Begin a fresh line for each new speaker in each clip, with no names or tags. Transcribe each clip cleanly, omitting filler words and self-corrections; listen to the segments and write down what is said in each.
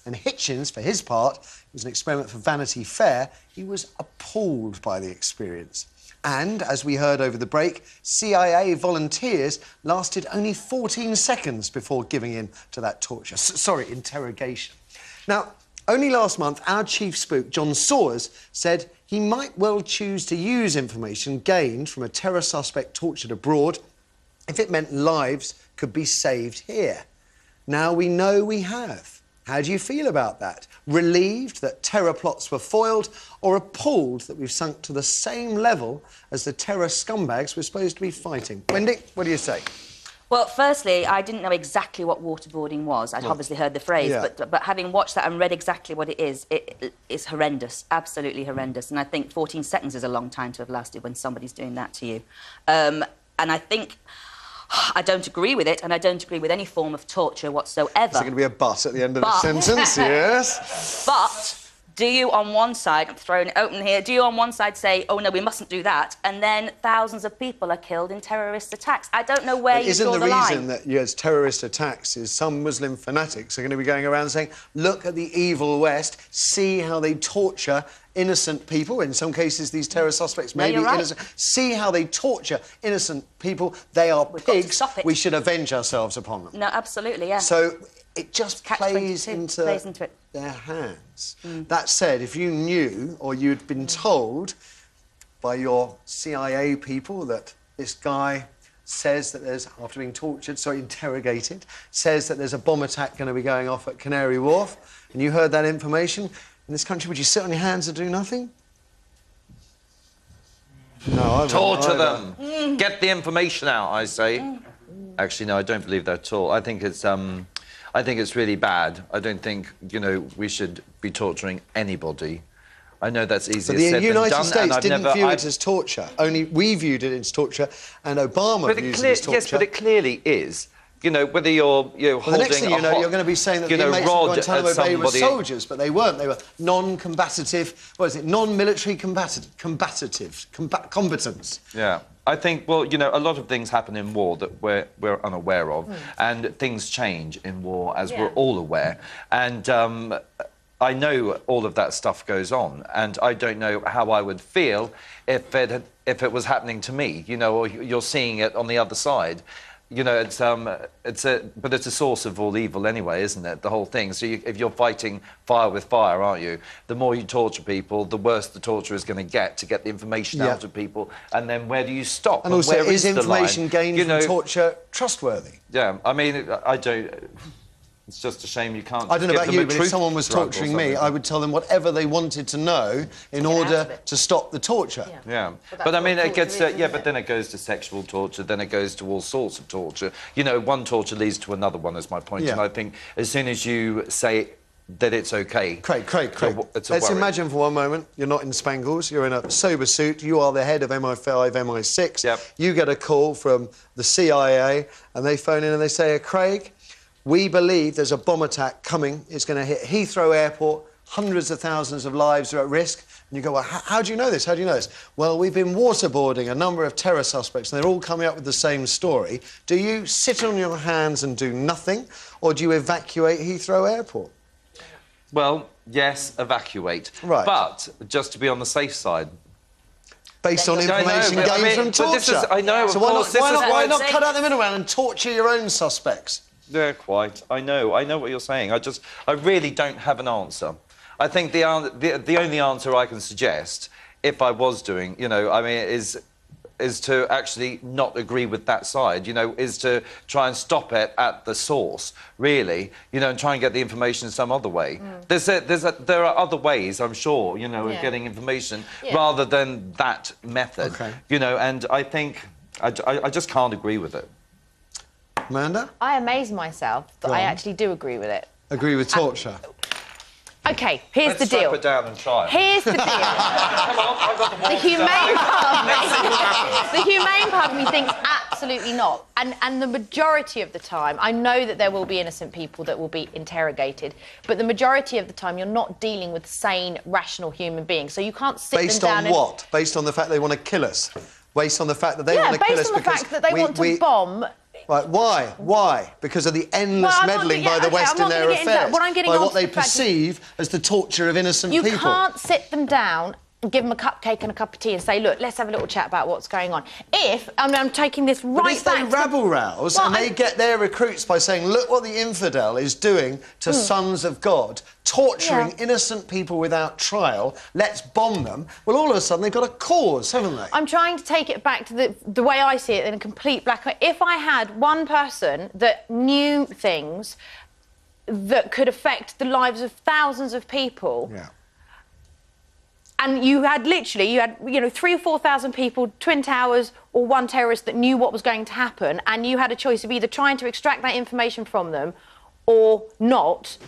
And Hitchens, for his part, it was an experiment for Vanity Fair, he was appalled by the experience. And, as we heard over the break, CIA volunteers lasted only 14 seconds before giving in to that torture. Interrogation. Now, only last month, our chief spook, John Sawers, said he might well choose to use information gained from a terror suspect tortured abroad if it meant lives could be saved here. Now we know we have. How do you feel about that? Relieved that terror plots were foiled, or appalled that we've sunk to the same level as the terror scumbags we're supposed to be fighting? Wendy, what do you say?
Well, firstly, I didn't know exactly what waterboarding was. I'd obviously heard the phrase, but having watched that and read exactly what it is horrendous, absolutely horrendous. And I think 14 seconds is a long time to have lasted when somebody's doing that to you. And I think... I don't agree with it, and I don't agree with any form of torture whatsoever. Is there
going to be a but at the end of the sentence? Yes.
But do you, on one side, I'm throwing it open here, do you on one side say, oh, no, we mustn't do that, and then thousands of people are killed in terrorist attacks? I don't know where you draw the line.
Isn't the reason that, yes, terrorist attacks is some Muslim fanatics are going to be going around saying, look at the evil West, see how they torture innocent people. In some cases, these terror suspects may be innocent. See how they torture innocent people. They are pigs. We should avenge ourselves upon them.
No, absolutely, yeah.
So it just plays into their hands. That said, if you knew or you'd been told by your CIA people that this guy says that there's, after being interrogated, says that there's a bomb attack going to be going off at Canary Wharf, and you heard that information, in this country, would you sit on your hands and do nothing? No, I wouldn't.
Torture them. Get the information out, I say. Actually, no, I don't believe that at all. I think it's really bad. I don't think, you know, we should be torturing anybody. I know that's easier said than done.
The United States didn't view it as torture. Only we viewed it as torture, and Obama views it as torture.
Yes, but it clearly is. You know, whether you're holding
the next thing you know, you're going to be saying that the inmates of Guantanamo Bay were soldiers, but they weren't. They were non-combative, non-military combatants.
Yeah. I think, well, you know, a lot of things happen in war that we're unaware of, and things change in war, as we're all aware. And I know all of that stuff goes on, and I don't know how I would feel if it was happening to me, you know, or you're seeing it on the other side. You know, but it's a source of all evil anyway, isn't it? The whole thing. So if you're fighting fire with fire, aren't you? The more you torture people, the worse the torture is going to get the information out of people. And then where do you stop?
And also, is information gained from torture trustworthy?
Yeah, I mean, I don't... It's just a shame you can't.
I don't know about you, but if someone was torturing me, I would tell them whatever they wanted to know in order to stop the torture.
Yeah, but I mean, it gets but then it goes to sexual torture, then it goes to all sorts of torture. You know, one torture leads to another one, is my point. And I think as soon as you say that it's OK...
Craig, let's imagine for one moment you're not in Spangles, you're in a sober suit, you are the head of MI5, MI6. You get a call from the CIA, and they phone in and they say, Craig, we believe there's a bomb attack coming. It's going to hit Heathrow Airport. Hundreds of thousands of lives are at risk. And you go, well, how do you know this? How do you know this? Well, we've been waterboarding a number of terror suspects, and they're all coming up with the same story. Do you sit on your hands and do nothing, or do you evacuate Heathrow Airport?
Well, yes, evacuate.
Right.
But just to be on the safe side.
Based on information gained from torture.
I know,
so why not cut out the middleman and torture your own suspects?
Yeah, quite. I know what you're saying. I really don't have an answer. I think the only answer I can suggest, if I was doing, you know, I mean, is to actually not agree with that side, you know, is to try and stop it at the source, really, you know, and try and get the information some other way. There are other ways, I'm sure, you know, of getting information rather than that method, you know, and I think I just can't agree with it.
Amanda?
I amaze myself that I actually do agree with it.
Agree with torture?
OK, here's the deal.
Let's strap it down and try it.
Here's the deal.
Come on, I've got the
humane part of me thinks absolutely not. And the majority of the time, I know that there will be innocent people that will be interrogated, but the majority of the time you're not dealing with sane, rational human beings. So you can't sit them down...
Based on what? Based on the fact they want to kill us? Based on the fact that they want to kill us because...
based on the fact that they want to bomb
Right, why? Why? Because of the endless meddling by the West in their affairs, by what they perceive as the torture of innocent people.
You can't sit them down and give them a cupcake and a cup of tea and say, look, let's have a little chat about what's going on. I'm taking this right back...
But if they rabble-rouse and they get their recruits by saying, look what the infidel is doing to sons of God, torturing innocent people without trial, let's bomb them, well, all of a sudden they've got a cause, haven't they?
I'm trying to take it back to the way I see it in a complete black and white. If I had one person that knew things that could affect the lives of thousands of people...
Yeah.
And you had 3,000 or 4,000 people, Twin Towers, or one terrorist that knew what was going to happen, and you had a choice of either trying to extract that information from them or not.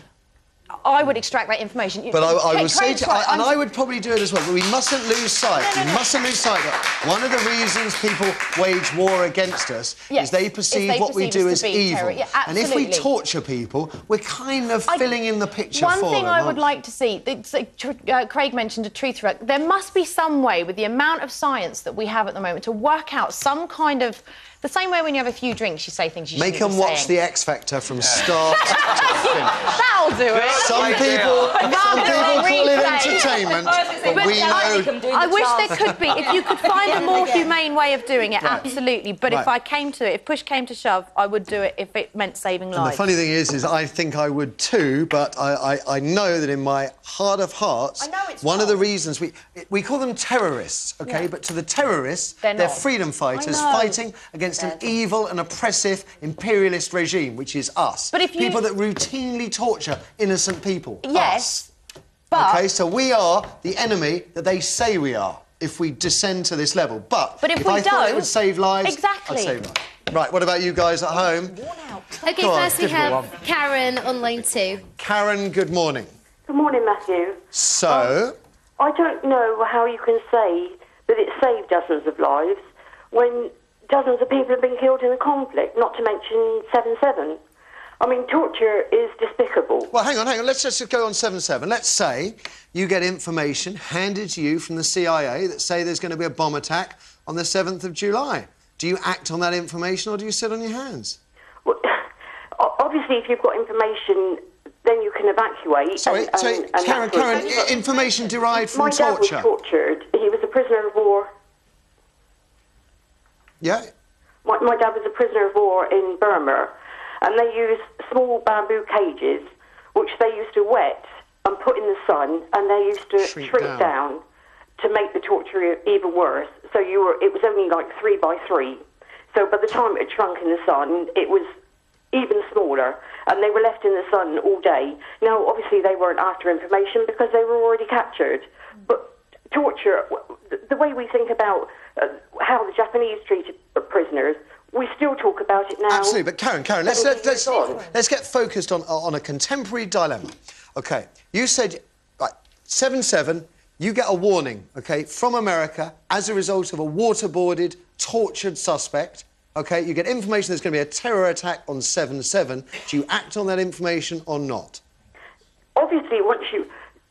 I would extract that information.
But I would say and I would probably do it as well, but we mustn't lose sight. We mustn't lose sight that one of the reasons people wage war against us is they perceive what we do as evil.
Yeah,
and if we torture people, we're kind of filling in the picture for them.
One thing I would like to see, Craig mentioned a truth threat. There must be some way, with the amount of science that we have at the moment, to work out some kind of... The same way when you have a few drinks, you say things you shouldn't be saying.
Make them watch The X Factor from start to finish.
That'll do it.
Some people call it entertainment, but we know...
I wish there could be. If you could find a more humane way of doing it, absolutely. But if I came to it, if push came to shove, I would do it if it meant saving lives.
And the funny thing is I think I would too, but I know that in my heart of hearts, one of the reasons we call them terrorists, OK? But to the terrorists, they're freedom fighters fighting against an evil and oppressive imperialist regime, which is us.
But if you...
People that routinely torture innocent people.
Yes,
us.
but...
OK, so we are the enemy that they say we are if we descend to this level. But if I thought it would save lives, I'd save lives. Right, what about you guys at home?
OK, first we have Karen on line 2.
Karen, good morning.
Good morning, Matthew.
So?
I don't know how you can say that it saved dozens of lives when dozens of people have been killed in the conflict, not to mention 7/7. I mean, torture is despicable.
Well, hang on. Let's just go on 7/7. Let's say you get information handed to you from the CIA that say there's going to be a bomb attack on the 7th of July. Do you act on that information or do you sit on your hands?
Well, obviously, if you've got information, then you can evacuate.
Sorry, Karen, information derived from torture.
My dad was tortured. He was a prisoner of war.
Yeah?
My dad was a prisoner of war in Burma, and they used small bamboo cages, which they used to wet and put in the sun, and they used to shrink down to make the torture even worse. So it was only like 3 by 3. So by the time it had shrunk in the sun, it was even smaller, and they were left in the sun all day. Now, obviously, they weren't after information because they were already captured. But torture, the way we think about how the Japanese treated prisoners, we still talk about it now.
Absolutely, but Karen, let's get focused on a contemporary dilemma. OK, you said, right, 7/7, you get a warning, OK, from America as a result of a waterboarded, tortured suspect. OK, you get information there's going to be a terror attack on 7/7. Do you act on that information or not?
Obviously, once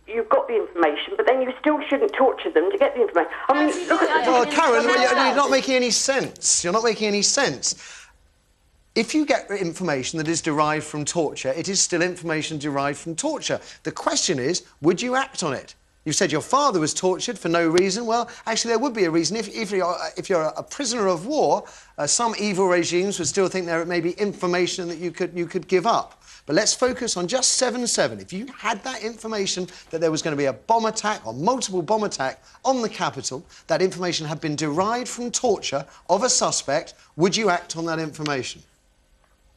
you've got the information, but then you still shouldn't torture them to get the information. I mean, look at...
Oh, Karen, you're not making any sense. You're not making any sense. If you get information that is derived from torture, it is still information derived from torture. The question is, would you act on it? You said your father was tortured for no reason. Well, actually, there would be a reason. If you're a prisoner of war, some evil regimes would still think there may be information that you could give up. But let's focus on just 7/7. If you had that information that there was going to be a bomb attack or multiple bomb attack on the capital, that information had been derived from torture of a suspect, would you act on that information?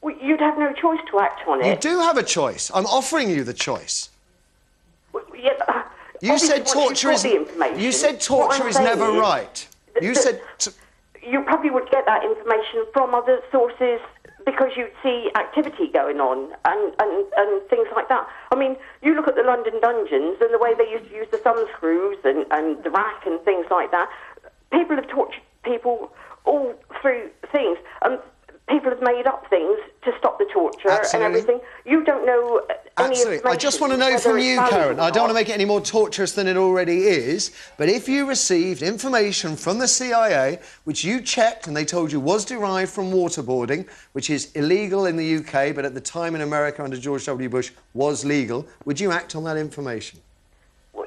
Well, you'd have no choice to act on it.
You do have a choice. I'm offering you the choice.
Well, yeah,
you said torture is... You said torture is never right. You said...
You probably would get that information from other sources because you'd see activity going on and things like that. I mean, you look at the London dungeons and the way they used to use the thumb screws and the rack and things like that. People have tortured people all through things. people have made up things to stop the torture and everything. You don't know any information.
I just want to know from you, Karen. I don't want to make it any more torturous than it already is, but if you received information from the CIA, which you checked and they told you was derived from waterboarding, which is illegal in the UK, but at the time in America under George W. Bush was legal, would you act on that information?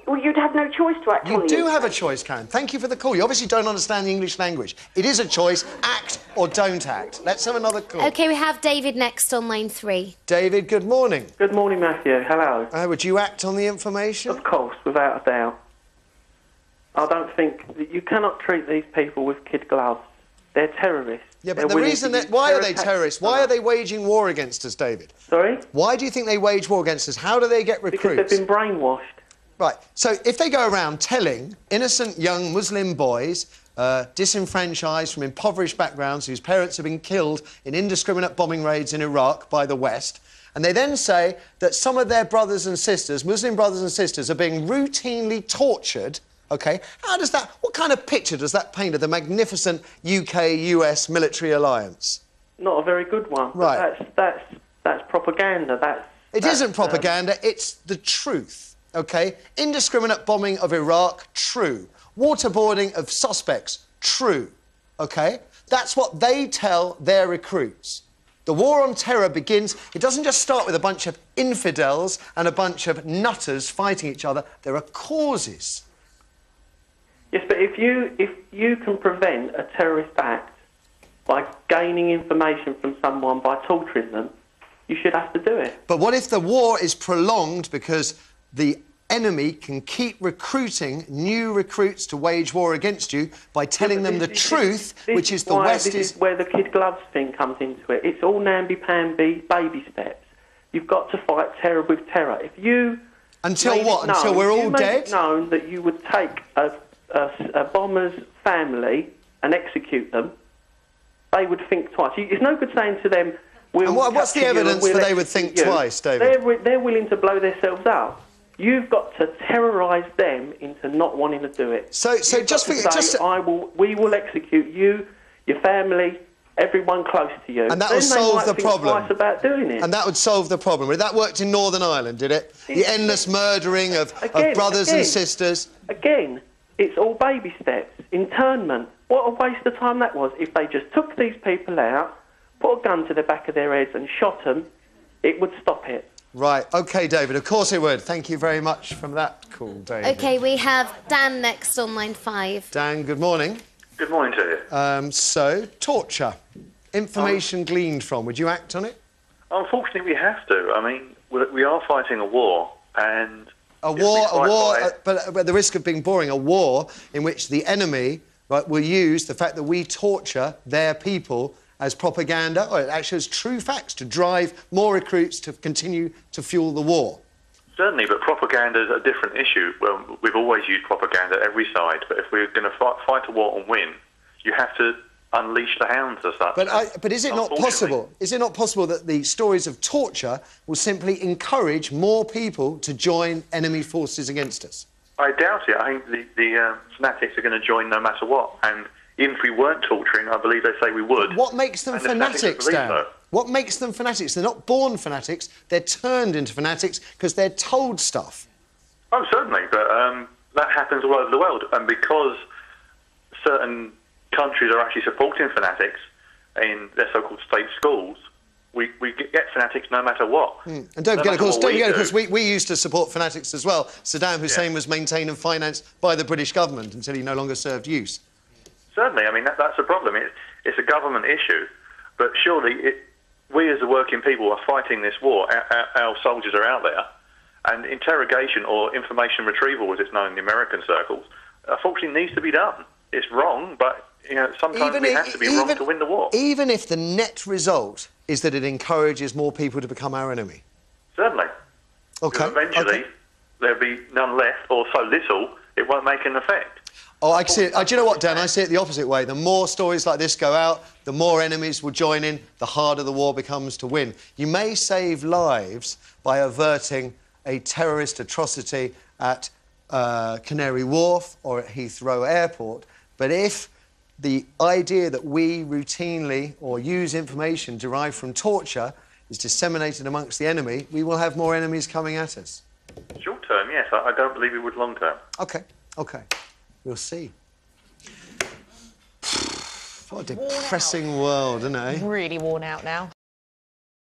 Well, you'd have no choice to act on it.
You do have a choice, Karen. Thank you for the call. You obviously don't understand the English language. It is a choice. Act or don't act. Let's have another call.
OK, we have David next on line 3.
David, good morning.
Good morning, Matthew. Hello.
Would you act on the information?
Of course, without a doubt. I don't think... You cannot treat these people with kid gloves. They're terrorists.
Yeah, but the reason that... Why are they terrorists? Why are they waging war against us, David?
Sorry?
Why do you think they wage war against us? How do they get recruits?
Because they've been brainwashed.
Right, so if they go around telling innocent young Muslim boys, disenfranchised from impoverished backgrounds whose parents have been killed in indiscriminate bombing raids in Iraq by the West, and they then say that some of their brothers and sisters, Muslim brothers and sisters, are being routinely tortured, OK, how does that... What kind of picture does that paint of the magnificent UK-US military alliance?
Not a very good one.
Right.
That's propaganda.
It isn't propaganda, it's the truth. OK? Indiscriminate bombing of Iraq, true. Waterboarding of suspects, true. OK? That's what they tell their recruits. The war on terror begins... It doesn't just start with a bunch of infidels and a bunch of nutters fighting each other. There are causes.
Yes, but if you can prevent a terrorist act by gaining information from someone by torturing them, you should have to do it.
But what if the war is prolonged because the enemy can keep recruiting new recruits to wage war against you by telling them the truth, which is the West is...
This is where the kid gloves thing comes into it. It's all namby-pamby baby steps. You've got to fight terror with terror. If you...
Until what? Until we're all dead?
If you made it known that you would take a bomber's family and execute them, they would think twice. It's no good saying to them...
And what's the evidence that they would think twice, David?
They're willing to blow themselves up. You've got to terrorise them into not wanting to do it.
So just for...
We will execute you, your family, everyone close to you.
And that would solve the problem.
Twice about doing it.
And that would solve the problem. That worked in Northern Ireland, did it? The endless murdering of brothers and sisters.
Again, it's all baby steps. Internment. What a waste of time that was. If they just took these people out, put a gun to the back of their heads and shot them, it would stop it.
Right, OK, David, of course it would. Thank you very much for that call, David.
OK, we have Dan next on line 5.
Dan, good morning.
Good morning to you.
So, torture. Information gleaned from. Would you act on it?
Unfortunately, we have to. I mean, we are fighting a war, and...
But at the risk of being boring, a war in which the enemy will use the fact that we torture their people as propaganda, or actually as true facts, to drive more recruits to continue to fuel the war.
Certainly, but propaganda is a different issue. Well, we've always used propaganda at every side, but if we're going to fight a war and win, you have to unleash the hounds as such.
But is it not possible? Is it not possible that the stories of torture will simply encourage more people to join enemy forces against us?
I doubt it. I think the fanatics are going to join no matter what, and even if we weren't torturing, I believe they say we would.
What makes them fanatics, Dan? What makes them fanatics? They're not born fanatics. They're turned into fanatics because they're told stuff.
Oh, certainly, but that happens all over the world. And because certain countries are actually supporting fanatics in their so-called state schools, we get fanatics no matter what.
And don't forget, of course, we used to support fanatics as well. Saddam Hussein was maintained and financed by the British government until he no longer served use.
Certainly, I mean, that's a problem. It's a government issue, but surely we as the working people are fighting this war. Our soldiers are out there, and interrogation or information retrieval, as it's known in the American circles, unfortunately needs to be done. It's wrong, but sometimes we have to be wrong to win the war.
Even if the net result is that it encourages more people to become our enemy?
Certainly.
OK.
Because eventually there'll be none left, or so little, it won't make an effect.
Oh, I see it. Do you know what, Dan? I see it the opposite way. The more stories like this go out, the more enemies will join in, the harder the war becomes to win. You may save lives by averting a terrorist atrocity at Canary Wharf or at Heathrow Airport, but if the idea that we routinely or use information derived from torture is disseminated amongst the enemy, we will have more enemies coming at us.
Short term, yes. I don't believe we would long term.
OK, OK. We'll see. What a depressing world, isn't it?
Really worn out now.